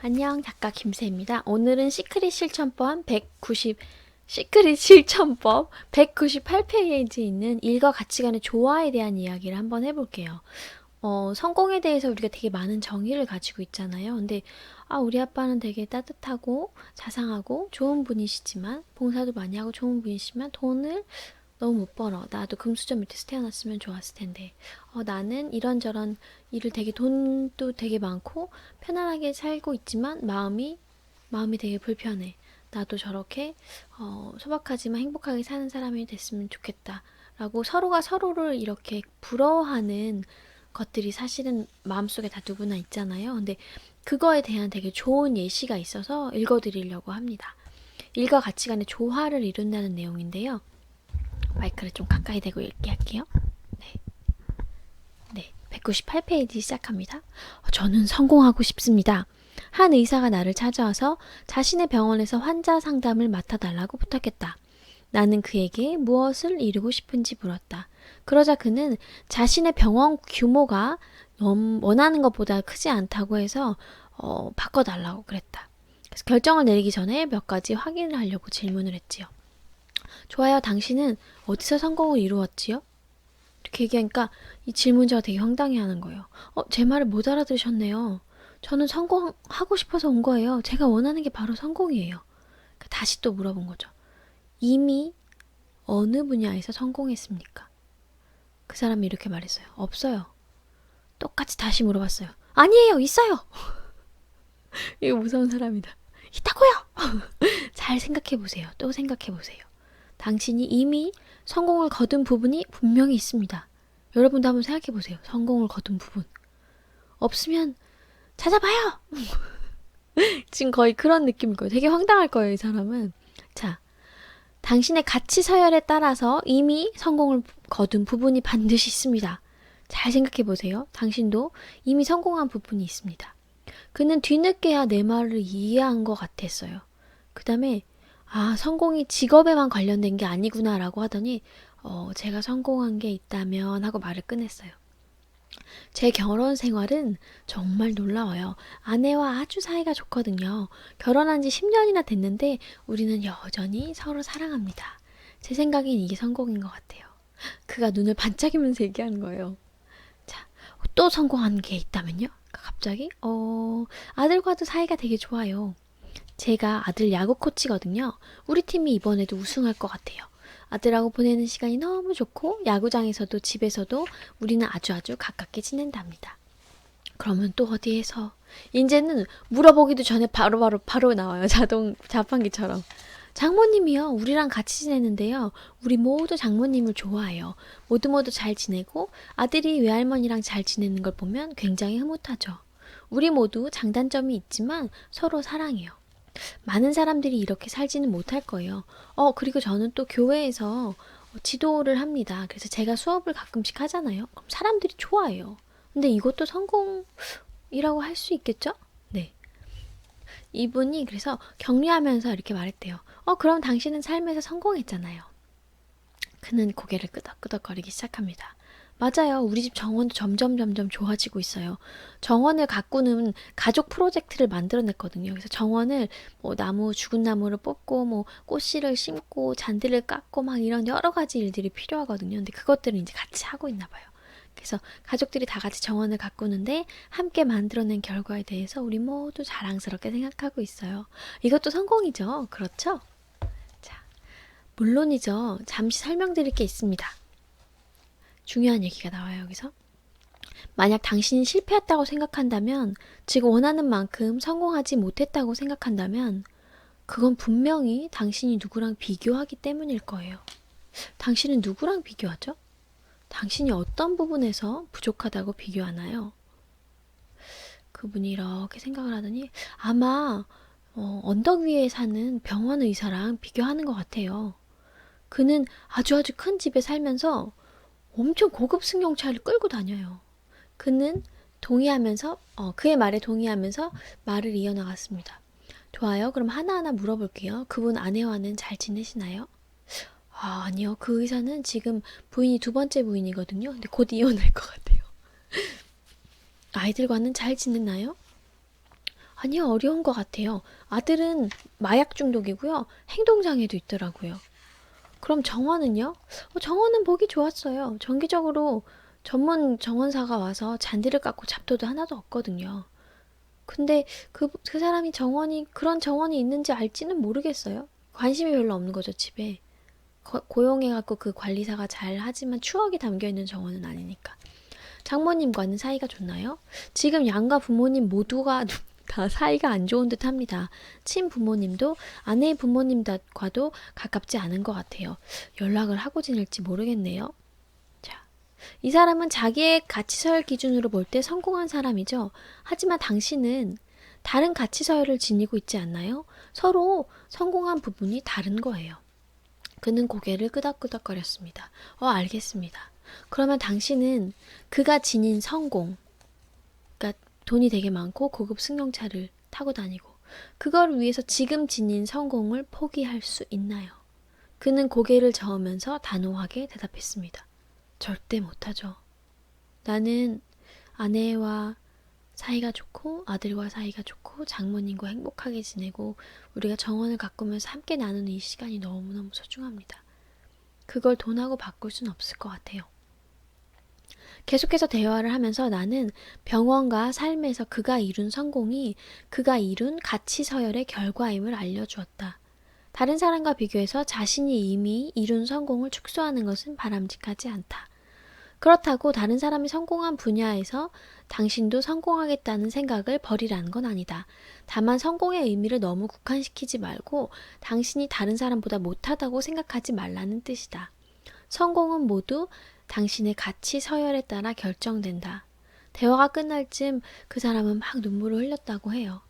안녕, 작가 김새입니다. 오늘은 시크릿 실천법 198페이지에 있는 일과 가치관의 조화에 대한 이야기를 한번 해볼게요. 성공에 대해서 우리가 되게 많은 정의를 가지고 있잖아요. 근데 우리 아빠는 되게 따뜻하고 자상하고 좋은 분이시지만 봉사도 많이 하고 좋은 분이시지만 돈을 너무 못 벌어. 나도 금수저 밑에서 태어났으면 좋았을 텐데. 나는 이런저런 일을 되게 돈도 되게 많고 편안하게 살고 있지만 마음이 되게 불편해. 나도 저렇게 소박하지만 행복하게 사는 사람이 됐으면 좋겠다. 라고 서로가 서로를 이렇게 부러워하는 것들이 사실은 마음속에 다 누구나 있잖아요. 근데 그거에 대한 되게 좋은 예시가 있어서 읽어드리려고 합니다. 일과 가치관의 조화를 이룬다는 내용인데요. 마이크를 좀 가까이 대고 얘기할게요. 네, 198페이지 시작합니다. 저는 성공하고 싶습니다. 한 의사가 나를 찾아와서 자신의 병원에서 환자 상담을 맡아달라고 부탁했다. 나는 그에게 무엇을 이루고 싶은지 물었다. 그러자 그는 자신의 병원 규모가 원하는 것보다 크지 않다고 해서 바꿔달라고 그랬다. 그래서 결정을 내리기 전에 몇 가지 확인을 하려고 질문을 했지요. 좋아요, 당신은 어디서 성공을 이루었지요? 이렇게 얘기하니까 이 질문자가 되게 황당해하는 거예요. 제 말을 못 알아들으셨네요. 저는 성공하고 싶어서 온 거예요. 제가 원하는 게 바로 성공이에요. 다시 또 물어본 거죠. 이미 어느 분야에서 성공했습니까? 그 사람이 이렇게 말했어요. 없어요. 똑같이 다시 물어봤어요. 아니에요, 있어요. 이거 무서운 사람이다. 있다고요. 잘 생각해 보세요. 또 생각해 보세요. 당신이 이미 성공을 거둔 부분이 분명히 있습니다. 여러분도 한번 생각해 보세요. 성공을 거둔 부분. 없으면 찾아봐요. 지금 거의 그런 느낌일 거예요. 되게 황당할 거예요, 이 사람은. 자, 당신의 가치 서열에 따라서 이미 성공을 거둔 부분이 반드시 있습니다. 잘 생각해 보세요. 당신도 이미 성공한 부분이 있습니다. 그는 뒤늦게야 내 말을 이해한 것 같았어요. 그 다음에 성공이 직업에만 관련된 게 아니구나라고 하더니 제가 성공한 게 있다면 하고 말을 꺼냈어요. 제 결혼 생활은 정말 놀라워요. 아내와 아주 사이가 좋거든요. 결혼한 지 10년이나 됐는데 우리는 여전히 서로 사랑합니다. 제 생각엔 이게 성공인 것 같아요. 그가 눈을 반짝이면서 얘기하는 거예요. 자, 또 성공한 게 있다면요? 갑자기 아들과도 사이가 되게 좋아요. 제가 아들 야구 코치거든요. 우리 팀이 이번에도 우승할 것 같아요. 아들하고 보내는 시간이 너무 좋고 야구장에서도 집에서도 우리는 아주 가깝게 지낸답니다. 그러면 또 어디에서? 이제는 물어보기도 전에 바로 나와요. 자판기처럼. 장모님이요. 우리랑 같이 지내는데요. 우리 모두 장모님을 좋아해요. 모두 잘 지내고 아들이 외할머니랑 잘 지내는 걸 보면 굉장히 흐뭇하죠. 우리 모두 장단점이 있지만 서로 사랑해요. 많은 사람들이 이렇게 살지는 못할 거예요. 그리고 저는 또 교회에서 지도를 합니다. 그래서 제가 수업을 가끔씩 하잖아요. 그럼 사람들이 좋아해요. 근데 이것도 성공이라고 할 수 있겠죠? 네. 이분이 그래서 격려하면서 이렇게 말했대요. 그럼 당신은 삶에서 성공했잖아요. 그는 고개를 끄덕끄덕거리기 시작합니다. 맞아요. 우리 집 정원도 점점 좋아지고 있어요. 정원을 가꾸는 가족 프로젝트를 만들어냈거든요. 그래서 정원을 나무, 죽은 나무를 뽑고 꽃씨를 심고 잔디를 깎고 막 이런 여러 가지 일들이 필요하거든요. 근데 그것들을 이제 같이 하고 있나 봐요. 그래서 가족들이 다 같이 정원을 가꾸는데 함께 만들어낸 결과에 대해서 우리 모두 자랑스럽게 생각하고 있어요. 이것도 성공이죠. 그렇죠? 자, 물론이죠. 잠시 설명드릴 게 있습니다. 중요한 얘기가 나와요, 여기서. 만약 당신이 실패했다고 생각한다면, 즉 원하는 만큼 성공하지 못했다고 생각한다면, 그건 분명히 당신이 누구랑 비교하기 때문일 거예요. 당신은 누구랑 비교하죠? 당신이 어떤 부분에서 부족하다고 비교하나요? 그분이 이렇게 생각을 하더니 아마 언덕 위에 사는 병원 의사랑 비교하는 것 같아요. 그는 아주 큰 집에 살면서 엄청 고급 승용차를 끌고 다녀요. 그는 그의 말에 동의하면서 말을 이어나갔습니다. 좋아요. 그럼 하나하나 물어볼게요. 그분 아내와는 잘 지내시나요? 아니요. 그 의사는 지금 부인이 두 번째 부인이거든요. 근데 곧 이혼할 것 같아요. 아이들과는 잘 지내나요? 아니요, 어려운 것 같아요. 아들은 마약 중독이고요. 행동장애도 있더라고요. 그럼 정원은요? 정원은 보기 좋았어요. 정기적으로 전문 정원사가 와서 잔디를 깎고 잡초도 하나도 없거든요. 근데 그 사람이 그런 정원이 있는지 알지는 모르겠어요. 관심이 별로 없는 거죠, 집에. 고용해갖고 그 관리사가 잘 하지만 추억이 담겨있는 정원은 아니니까. 장모님과는 사이가 좋나요? 지금 양가 부모님 모두가 다 사이가 안 좋은 듯 합니다. 친부모님도 아내의 부모님과도 가깝지 않은 것 같아요. 연락을 하고 지낼지 모르겠네요. 자, 이 사람은 자기의 가치서열 기준으로 볼 때 성공한 사람이죠. 하지만 당신은 다른 가치서열을 지니고 있지 않나요? 서로 성공한 부분이 다른 거예요. 그는 고개를 끄덕끄덕거렸습니다. 알겠습니다. 그러면 당신은 그가 지닌 성공, 그러니까 돈이 되게 많고 고급 승용차를 타고 다니고, 그걸 위해서 지금 지닌 성공을 포기할 수 있나요? 그는 고개를 저으면서 단호하게 대답했습니다. 절대 못하죠. 나는 아내와 사이가 좋고 아들과 사이가 좋고 장모님과 행복하게 지내고 우리가 정원을 가꾸면서 함께 나누는 이 시간이 너무너무 소중합니다. 그걸 돈하고 바꿀 순 없을 것 같아요. 계속해서 대화를 하면서 나는 병원과 삶에서 그가 이룬 성공이 그가 이룬 가치 서열의 결과임을 알려주었다. 다른 사람과 비교해서 자신이 이미 이룬 성공을 축소하는 것은 바람직하지 않다. 그렇다고 다른 사람이 성공한 분야에서 당신도 성공하겠다는 생각을 버리라는 건 아니다. 다만 성공의 의미를 너무 국한시키지 말고 당신이 다른 사람보다 못하다고 생각하지 말라는 뜻이다. 성공은 모두 당신의 가치 서열에 따라 결정된다. 대화가 끝날 즈음 그 사람은 막 눈물을 흘렸다고 해요.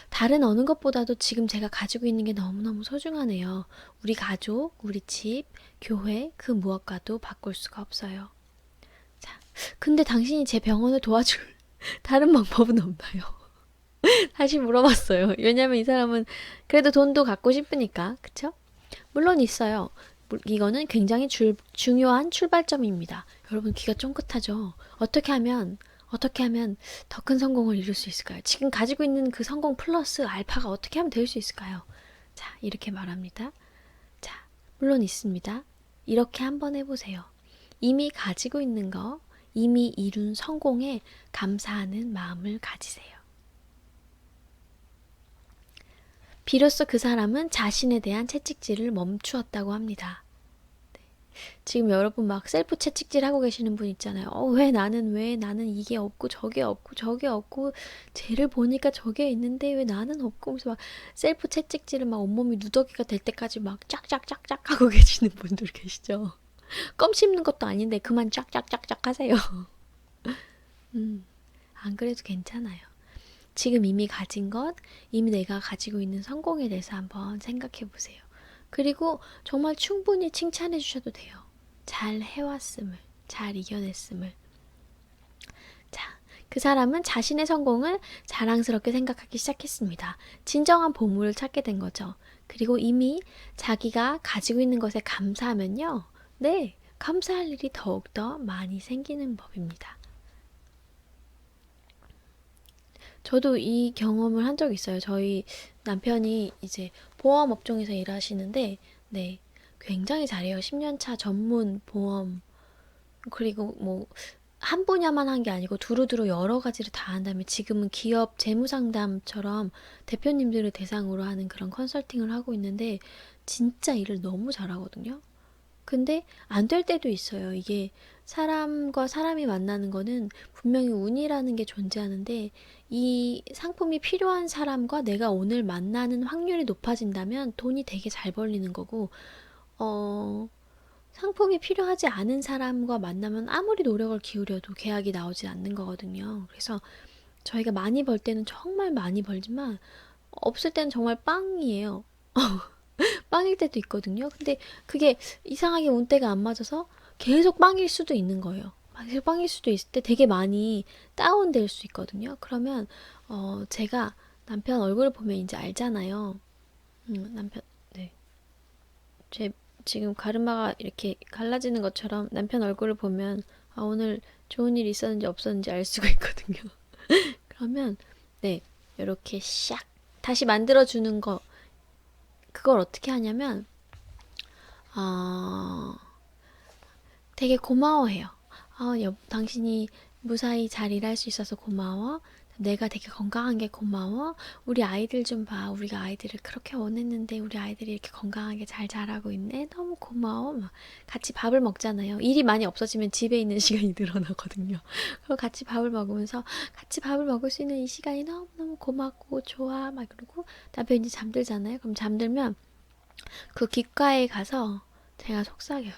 다른 어느 것보다도 지금 제가 가지고 있는 게 너무너무 소중하네요. 우리 가족, 우리 집, 교회, 그 무엇과도 바꿀 수가 없어요. 자, 근데 당신이 제 병원을 도와줄 다른 방법은 없나요? 다시 물어봤어요. 왜냐면 이 사람은 그래도 돈도 갖고 싶으니까, 그쵸? 물론 있어요. 이거는 굉장히 중요한 출발점입니다. 여러분 귀가 쫑긋하죠? 어떻게 하면 더 큰 성공을 이룰 수 있을까요? 지금 가지고 있는 그 성공 플러스 알파가 어떻게 하면 될 수 있을까요? 자, 이렇게 말합니다. 자, 물론 있습니다. 이렇게 한번 해보세요. 이미 가지고 있는 거, 이미 이룬 성공에 감사하는 마음을 가지세요. 비로소 그 사람은 자신에 대한 채찍질을 멈추었다고 합니다. 네. 지금 여러분 막 셀프 채찍질 하고 계시는 분 있잖아요. 왜 나는 이게 없고 저게 없고 쟤를 보니까 저게 있는데 왜 나는 없고 그래서 막 셀프 채찍질을 막 온몸이 누더기가 될 때까지 막 짝짝짝짝 하고 계시는 분들 계시죠. 껌 씹는 것도 아닌데 그만 짝짝짝짝 하세요. 안 그래도 괜찮아요. 지금 이미 가진 것, 이미 내가 가지고 있는 성공에 대해서 한번 생각해 보세요. 그리고 정말 충분히 칭찬해 주셔도 돼요. 잘 해왔음을, 잘 이겨냈음을. 자, 그 사람은 자신의 성공을 자랑스럽게 생각하기 시작했습니다. 진정한 보물을 찾게 된 거죠. 그리고 이미 자기가 가지고 있는 것에 감사하면요. 네, 감사할 일이 더욱더 많이 생기는 법입니다. 저도 이 경험을 한 적이 있어요. 저희 남편이 이제 보험 업종에서 일하시는데, 네, 굉장히 잘해요. 10년 차 전문 보험. 그리고 뭐, 한 분야만 한 게 아니고 두루두루 여러 가지를 다 한 다음에 지금은 기업 재무상담처럼 대표님들을 대상으로 하는 그런 컨설팅을 하고 있는데, 진짜 일을 너무 잘하거든요. 근데 안 될 때도 있어요. 이게 사람과 사람이 만나는 거는 분명히 운이라는 게 존재하는데 이 상품이 필요한 사람과 내가 오늘 만나는 확률이 높아진다면 돈이 되게 잘 벌리는 거고 상품이 필요하지 않은 사람과 만나면 아무리 노력을 기울여도 계약이 나오지 않는 거거든요. 그래서 저희가 많이 벌 때는 정말 많이 벌지만 없을 때는 정말 빵이에요. 빵일 때도 있거든요. 근데 그게 이상하게 운때가 안 맞아서 계속 빵일 수도 있는 거예요. 계속 빵일 수도 있을 때 되게 많이 다운될 수 있거든요. 그러면 제가 남편 얼굴을 보면 이제 알잖아요. 남편 네. 제 지금 가르마가 이렇게 갈라지는 것처럼 남편 얼굴을 보면 오늘 좋은 일 있었는지 없었는지 알 수가 있거든요. 그러면 네. 이렇게 샥 다시 만들어주는 거, 그걸 어떻게 하냐면, 어, 되게 고마워해요. 당신이 무사히 잘 일할 수 있어서 고마워. 내가 되게 건강한 게 고마워. 우리 아이들 좀 봐. 우리가 아이들을 그렇게 원했는데 우리 아이들이 이렇게 건강하게 잘 자라고 있네. 너무 고마워. 막 같이 밥을 먹잖아요. 일이 많이 없어지면 집에 있는 시간이 늘어나거든요. 그리고 같이 밥을 먹으면서 같이 밥을 먹을 수 있는 이 시간이 너무너무 고맙고 좋아. 막 그러고 남편이 이제 잠들잖아요. 그럼 잠들면 그 귓가에 가서 제가 속삭여요.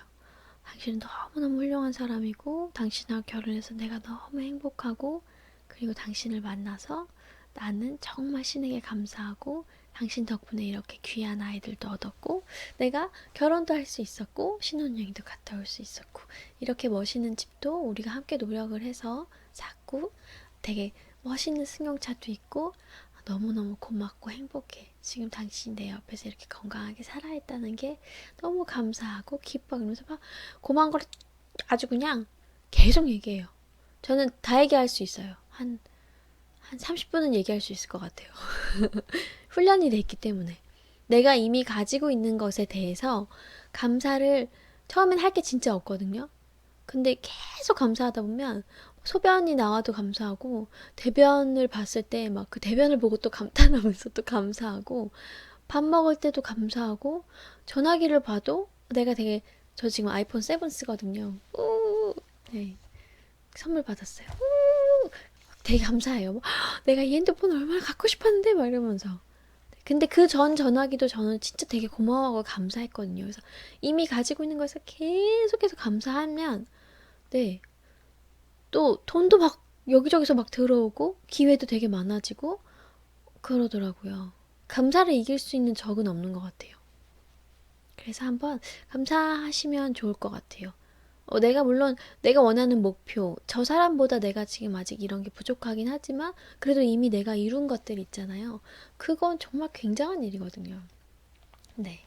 당신은 너무너무 훌륭한 사람이고 당신하고 결혼해서 내가 너무 행복하고 그리고 당신을 만나서 나는 정말 신에게 감사하고 당신 덕분에 이렇게 귀한 아이들도 얻었고 내가 결혼도 할 수 있었고 신혼여행도 갔다 올 수 있었고 이렇게 멋있는 집도 우리가 함께 노력을 해서 샀고 되게 멋있는 승용차도 있고 너무너무 고맙고 행복해. 지금 당신이 내 옆에서 이렇게 건강하게 살아있다는 게 너무 감사하고 기뻐. 그러면서 막 고마운 걸 아주 그냥 계속 얘기해요. 저는 다 얘기할 수 있어요. 한 30분은 얘기할 수 있을 것 같아요. 훈련이 돼 있기 때문에. 내가 이미 가지고 있는 것에 대해서 감사를 처음엔 할 게 진짜 없거든요. 근데 계속 감사하다 보면 소변이 나와도 감사하고 대변을 봤을 때 막 그 대변을 보고 또 감탄하면서 또 감사하고 밥 먹을 때도 감사하고 전화기를 봐도 내가 되게 저 지금 아이폰 7 쓰거든요. 네. 선물 받았어요. 되게 감사해요. 뭐, 내가 이 핸드폰 얼마나 갖고 싶었는데 막 이러면서. 근데 그 전 전화기도 저는 진짜 되게 고마워하고 감사했거든요. 그래서 이미 가지고 있는 것을 계속해서 감사하면 네. 또 돈도 막 여기저기서 막 들어오고 기회도 되게 많아지고 그러더라고요. 감사를 이길 수 있는 적은 없는 것 같아요. 그래서 한번 감사하시면 좋을 것 같아요. 내가 물론 내가 원하는 목표, 저 사람보다 내가 지금 아직 이런 게 부족하긴 하지만 그래도 이미 내가 이룬 것들 있잖아요. 그건 정말 굉장한 일이거든요. 네.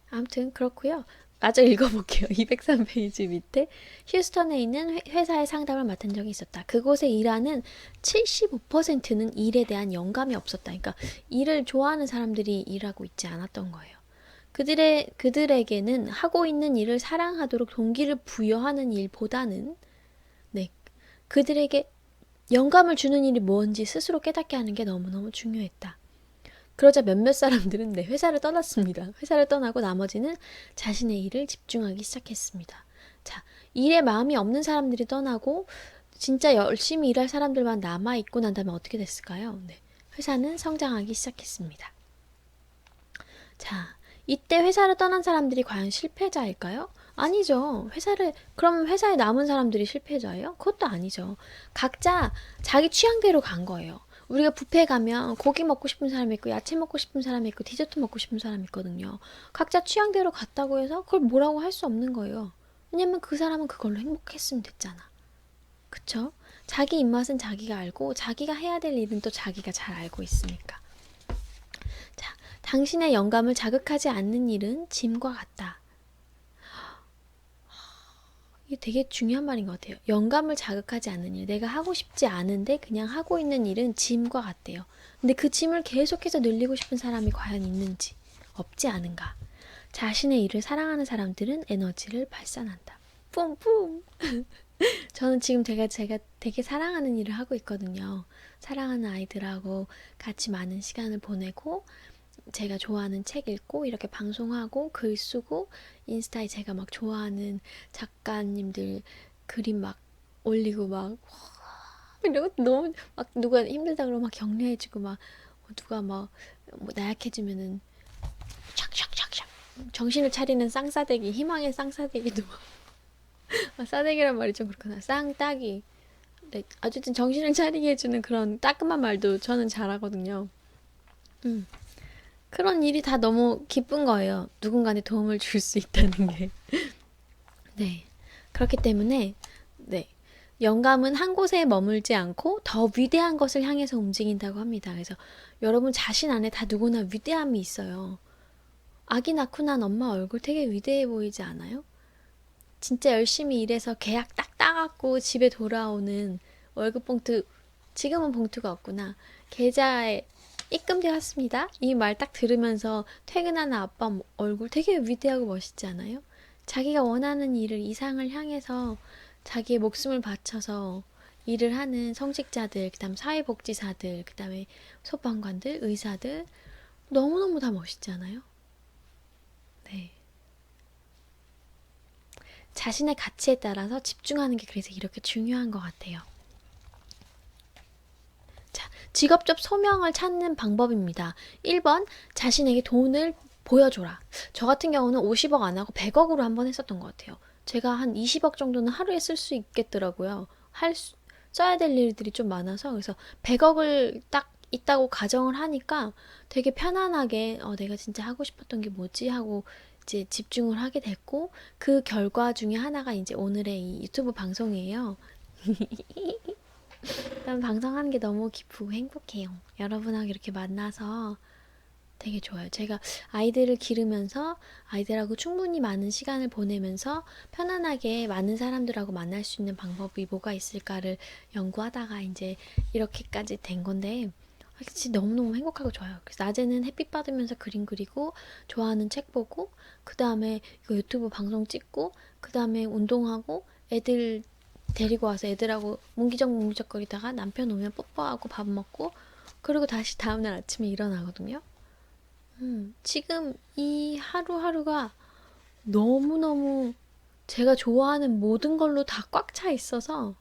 아무튼 그렇고요. 마저 읽어볼게요. 203페이지 밑에 휴스턴에 있는 회사의 상담을 맡은 적이 있었다. 그곳에 일하는 75%는 일에 대한 영감이 없었다. 그러니까 일을 좋아하는 사람들이 일하고 있지 않았던 거예요. 그들에게는 하고 있는 일을 사랑하도록 동기를 부여하는 일보다는 네, 그들에게 영감을 주는 일이 뭔지 스스로 깨닫게 하는 게 너무너무 중요했다. 그러자 몇몇 사람들은 네, 회사를 떠났습니다. 회사를 떠나고 나머지는 자신의 일을 집중하기 시작했습니다. 자, 일에 마음이 없는 사람들이 떠나고 진짜 열심히 일할 사람들만 남아있고 난 다음에 어떻게 됐을까요? 네, 회사는 성장하기 시작했습니다. 자, 이때 회사를 떠난 사람들이 과연 실패자일까요? 아니죠. 그럼 회사에 남은 사람들이 실패자예요? 그것도 아니죠. 각자 자기 취향대로 간 거예요. 우리가 뷔페 가면 고기 먹고 싶은 사람이 있고 야채 먹고 싶은 사람이 있고 디저트 먹고 싶은 사람이 있거든요. 각자 취향대로 갔다고 해서 그걸 뭐라고 할 수 없는 거예요. 왜냐면 그 사람은 그걸로 행복했으면 됐잖아. 그쵸? 자기 입맛은 자기가 알고 자기가 해야 될 일은 또 자기가 잘 알고 있으니까. 자, 당신의 영감을 자극하지 않는 일은 짐과 같다. 이게 되게 중요한 말인 것 같아요. 영감을 자극하지 않는 일. 내가 하고 싶지 않은데 그냥 하고 있는 일은 짐과 같대요. 근데 그 짐을 계속해서 늘리고 싶은 사람이 과연 있는지 없지 않은가. 자신의 일을 사랑하는 사람들은 에너지를 발산한다. 뿜뿜. 저는 지금 제가 되게 사랑하는 일을 하고 있거든요. 사랑하는 아이들하고 같이 많은 시간을 보내고 제가 좋아하는 책 읽고 이렇게 방송하고 글 쓰고 인스타에 제가 막 좋아하는 작가님들 그림 막 올리고 막 이러고 너무 막 누가 힘들다 그러면 막 격려해주고 막 누가 막 뭐 나약해지면은 샥샥샥샥 정신을 차리는 쌍싸대기 희망의 쌍싸대기도 막 싸대기란 말이 좀 그렇구나 쌍따기 네, 어쨌든 정신을 차리게 해주는 그런 따끔한 말도 저는 잘하거든요. 그런 일이 다 너무 기쁜 거예요. 누군가한테 도움을 줄 수 있다는 게. 네. 그렇기 때문에, 네. 영감은 한 곳에 머물지 않고 더 위대한 것을 향해서 움직인다고 합니다. 그래서 여러분 자신 안에 다 누구나 위대함이 있어요. 아기 낳고 난 엄마 얼굴 되게 위대해 보이지 않아요? 진짜 열심히 일해서 계약 딱 따갖고 집에 돌아오는 월급 봉투 지금은 봉투가 없구나. 계좌에 입금되었습니다. 이 말 딱 들으면서 퇴근하는 아빠 얼굴 되게 위대하고 멋있지 않아요? 자기가 원하는 일을 이상을 향해서 자기의 목숨을 바쳐서 일을 하는 성직자들, 그다음 사회복지사들, 그다음에 소방관들, 의사들 너무너무 다 멋있지 않아요? 네. 자신의 가치에 따라서 집중하는 게 그래서 이렇게 중요한 것 같아요. 자, 직업적 소명을 찾는 방법입니다. 1번, 자신에게 돈을 보여줘라. 저 같은 경우는 50억 안 하고 100억으로 한번 했었던 것 같아요. 제가 한 20억 정도는 하루에 쓸 수 있겠더라고요. 써야 될 일들이 좀 많아서. 그래서 100억을 딱 있다고 가정을 하니까 되게 편안하게 내가 진짜 하고 싶었던 게 뭐지 하고 이제 집중을 하게 됐고, 그 결과 중에 하나가 이제 오늘의 이 유튜브 방송이에요. 방송하는 게 너무 기쁘고 행복해요. 여러분하고 이렇게 만나서 되게 좋아요. 제가 아이들을 기르면서 아이들하고 충분히 많은 시간을 보내면서 편안하게 많은 사람들하고 만날 수 있는 방법이 뭐가 있을까를 연구하다가 이제 이렇게까지 된 건데, 진짜 너무너무 행복하고 좋아요. 그래서 낮에는 햇빛 받으면서 그림 그리고 좋아하는 책 보고, 그 다음에 이거 유튜브 방송 찍고, 그 다음에 운동하고, 애들 데리고 와서 애들하고 뭉기적뭉기적거리다가 남편 오면 뽀뽀하고 밥 먹고, 그리고 다시 다음날 아침에 일어나거든요. 지금 이 하루하루가 너무너무 제가 좋아하는 모든 걸로 다 꽉 차 있어서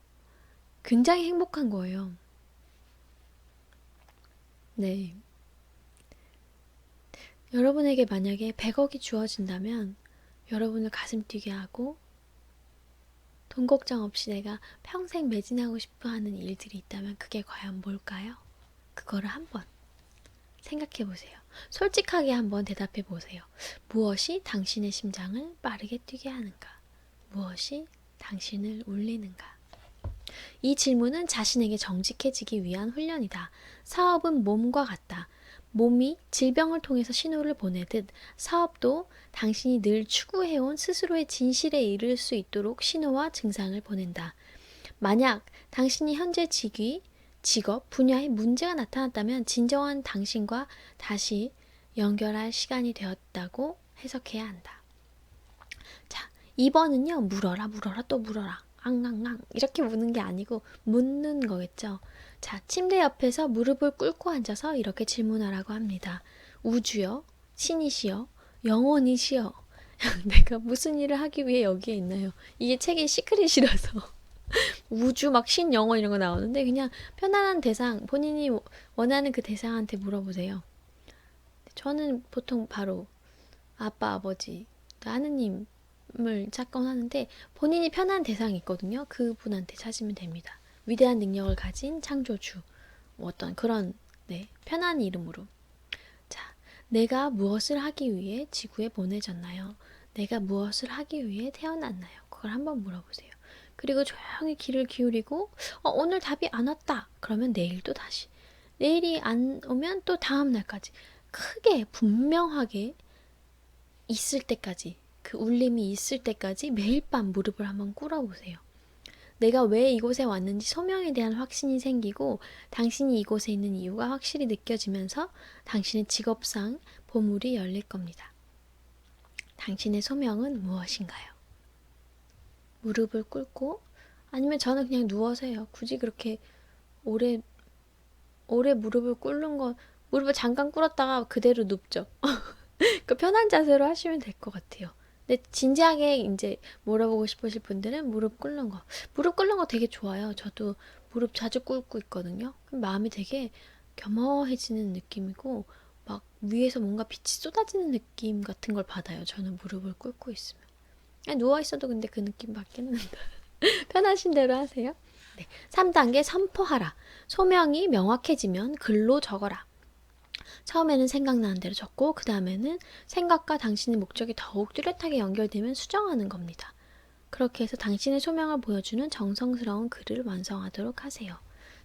굉장히 행복한 거예요. 네. 여러분에게 만약에 100억이 주어진다면 여러분을 가슴 뛰게 하고 돈 걱정 없이 내가 평생 매진하고 싶어 하는 일들이 있다면 그게 과연 뭘까요? 그거를 한번 생각해 보세요. 솔직하게 한번 대답해 보세요. 무엇이 당신의 심장을 빠르게 뛰게 하는가? 무엇이 당신을 울리는가? 이 질문은 자신에게 정직해지기 위한 훈련이다. 사업은 몸과 같다. 몸이 질병을 통해서 신호를 보내듯 사업도 당신이 늘 추구해온 스스로의 진실에 이를 수 있도록 신호와 증상을 보낸다. 만약 당신이 현재 직업, 분야에 문제가 나타났다면 진정한 당신과 다시 연결할 시간이 되었다고 해석해야 한다. 자, 2번은요. 물어라, 물어라, 또 물어라. 앙앙앙 이렇게 묻는 게 아니고 묻는 거겠죠. 자, 침대 옆에서 무릎을 꿇고 앉아서 이렇게 질문하라고 합니다. 우주여, 신이시여, 영원이시여, 내가 무슨 일을 하기 위해 여기에 있나요? 이게 책의 시크릿이라서 우주 막 신, 영원 이런 거 나오는데 그냥 편안한 대상, 본인이 원하는 그 대상한테 물어보세요. 저는 보통 바로 아빠, 아버지, 하느님을 찾곤 하는데 본인이 편한 대상이 있거든요. 그분한테 찾으면 됩니다. 위대한 능력을 가진 창조주, 어떤 그런 편한 이름으로. 자, 내가 무엇을 하기 위해 지구에 보내졌나요? 내가 무엇을 하기 위해 태어났나요? 그걸 한번 물어보세요. 그리고 조용히 귀를 기울이고 오늘 답이 안 왔다. 그러면 내일 또 다시. 내일이 안 오면 또 다음 날까지. 크게 분명하게 있을 때까지, 그 울림이 있을 때까지 매일 밤 무릎을 한번 꿇어보세요. 내가 왜 이곳에 왔는지 소명에 대한 확신이 생기고 당신이 이곳에 있는 이유가 확실히 느껴지면서 당신의 직업상 보물이 열릴 겁니다. 당신의 소명은 무엇인가요? 무릎을 꿇고, 아니면 저는 그냥 누워서 해요. 굳이 그렇게 오래 무릎을 꿇는 건, 무릎을 잠깐 꿇었다가 그대로 눕죠. 그 편한 자세로 하시면 될 것 같아요. 근데 진지하게 이제 물어보고 싶으실 분들은 무릎 꿇는 거. 무릎 꿇는 거 되게 좋아요. 저도 무릎 자주 꿇고 있거든요. 마음이 되게 겸허해지는 느낌이고 막 위에서 뭔가 빛이 쏟아지는 느낌 같은 걸 받아요. 저는 무릎을 꿇고 있으면. 그냥 누워있어도 근데 그 느낌 받겠는데. 편하신 대로 하세요. 네. 3단계 선포하라. 소명이 명확해지면 글로 적어라. 처음에는 생각나는 대로 적고 그 다음에는 생각과 당신의 목적이 더욱 뚜렷하게 연결되면 수정하는 겁니다. 그렇게 해서 당신의 소명을 보여주는 정성스러운 글을 완성하도록 하세요.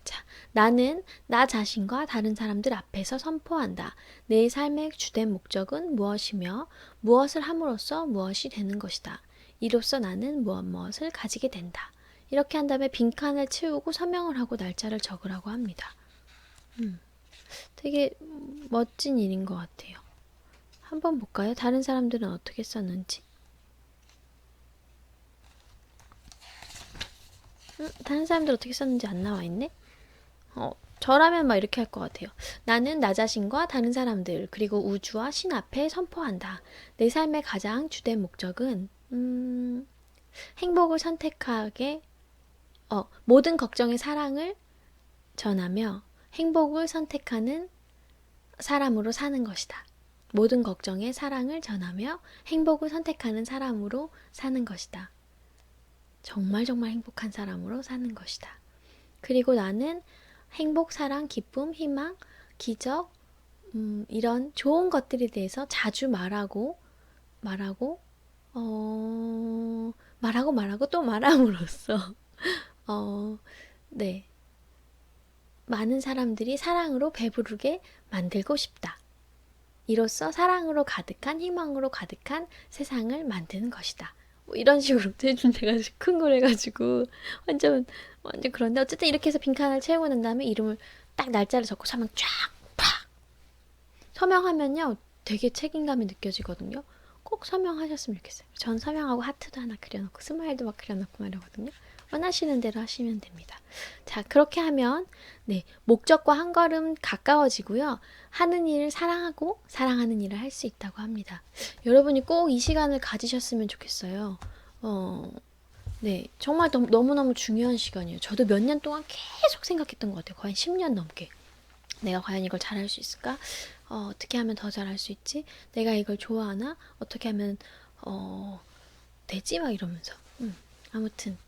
자, 나는 나 자신과 다른 사람들 앞에서 선포한다. 내 삶의 주된 목적은 무엇이며 무엇을 함으로써 무엇이 되는 것이다. 이로써 나는 무엇을 가지게 된다. 이렇게 한 다음에 빈칸을 채우고 서명을 하고 날짜를 적으라고 합니다. 되게 멋진 일인 것 같아요. 한번 볼까요? 다른 사람들은 어떻게 썼는지. 다른 사람들 어떻게 썼는지 안 나와 있네? 저라면 막 이렇게 할 것 같아요. 나는 나 자신과 다른 사람들, 그리고 우주와 신 앞에 선포한다. 내 삶의 가장 주된 목적은, 행복을 선택하게, 모든 걱정의 사랑을 전하며 행복을 선택하는 사람으로 사는 것이다. 모든 걱정에 사랑을 전하며 행복을 선택하는 사람으로 사는 것이다. 정말 정말 행복한 사람으로 사는 것이다. 그리고 나는 행복, 사랑, 기쁨, 희망, 기적, 이런 좋은 것들에 대해서 자주 말하고 또 말함으로써, 네. 많은 사람들이 사랑으로 배부르게 만들고 싶다. 이로써 사랑으로 가득한, 희망으로 가득한 세상을 만드는 것이다. 뭐 이런 식으로 내가 큰 걸 해가지고 완전 그런데 어쨌든 이렇게 해서 빈칸을 채우고 난 다음에 이름을 딱 날짜를 적고 서명 쫙 팍 서명하면요 되게 책임감이 느껴지거든요. 꼭 서명하셨으면 좋겠어요. 전 서명하고 하트도 하나 그려놓고 스마일도 막 그려놓고 말이거든요. 원하시는 대로 하시면 됩니다. 자, 그렇게 하면 목적과 한 걸음 가까워지고요. 하는 일을 사랑하고 사랑하는 일을 할 수 있다고 합니다. 여러분이 꼭 이 시간을 가지셨으면 좋겠어요. 정말 너무너무 중요한 시간이에요. 저도 몇 년 동안 계속 생각했던 것 같아요. 거의 10년 넘게. 내가 과연 이걸 잘할 수 있을까? 어떻게 하면 더 잘할 수 있지? 내가 이걸 좋아하나? 어떻게 하면 되지? 막 이러면서. 아무튼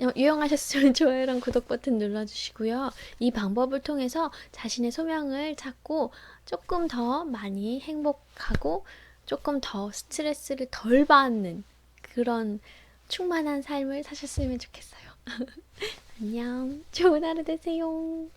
유용하셨으면 좋아요랑 구독 버튼 눌러주시고요. 이 방법을 통해서 자신의 소명을 찾고 조금 더 많이 행복하고 조금 더 스트레스를 덜 받는 그런 충만한 삶을 사셨으면 좋겠어요. 안녕. 좋은 하루 되세요.